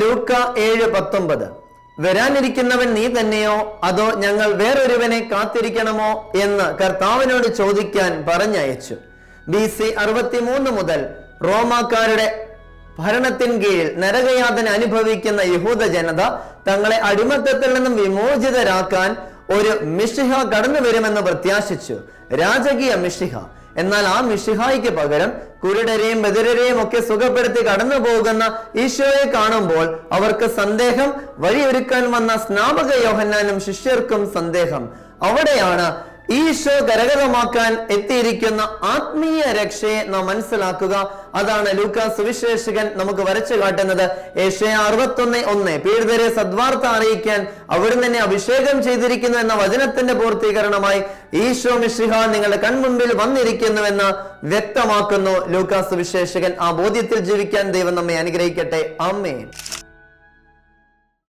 ലൂക്ക 7:19. വരാനിരിക്കുന്നവൻ നീ തന്നെയോ അതോ ഞങ്ങൾ വേറൊരുവനെ കാത്തിരിക്കണമോ എന്ന് കർത്താവിനോട് ചോദിക്കാൻ പറഞ്ഞയച്ചു. BC 63 മുതൽ റോമാക്കാരുടെ ഭരണത്തിന് കീഴിൽ നരകയാതന അനുഭവിക്കുന്ന യഹൂദ ജനത തങ്ങളെ അടിമത്തത്തിൽ നിന്നും വിമോചിതരാക്കാൻ ഒരു മിശിഹ കടന്നു വരുമെന്ന് പ്രത്യാശിച്ചു. രാജകീയ മിശിഹ. എന്നാൽ ആ മിശിഹായ്ക്ക് പകരം കുരുടരെയും ബധിരരെയും ഒക്കെ സുഖപ്പെടുത്തി കടന്നു പോകുന്ന ഈശോയെ കാണുമ്പോൾ അവർക്ക് സന്ദേഹം. വഴിയൊരുക്കാൻ വന്ന സ്നാപക യോഹന്നാനും ശിഷ്യർക്കും സന്ദേഹം. അവിടെയാണ് ഈശോ കരഗതമാക്കാൻ എത്തിയിരിക്കുന്ന ആത്മീയ രക്ഷയെ നാം മനസ്സിലാക്കുക. അതാണ് ലൂക്കാ സുവിശേഷകൻ നമുക്ക് വരച്ചു കാട്ടുന്നത്. യെശയ്യാ 61:1 പീഡിതരെ സദ്വാർത്ത അറിയിക്കാൻ അവിടുന്ന് തന്നെ അഭിഷേകം ചെയ്തിരിക്കുന്നു എന്ന വചനത്തിന്റെ പൂർത്തീകരണമായി ഈശോ മിശിഹ നിങ്ങളുടെ കൺമുമ്പിൽ വന്നിരിക്കുന്നുവെന്ന് വ്യക്തമാക്കുന്നു ലൂക്കാ സുവിശേഷകൻ. ആ ബോധ്യത്തിൽ ജീവിക്കാൻ ദൈവം നമ്മെ അനുഗ്രഹിക്കട്ടെ. ആമേൻ.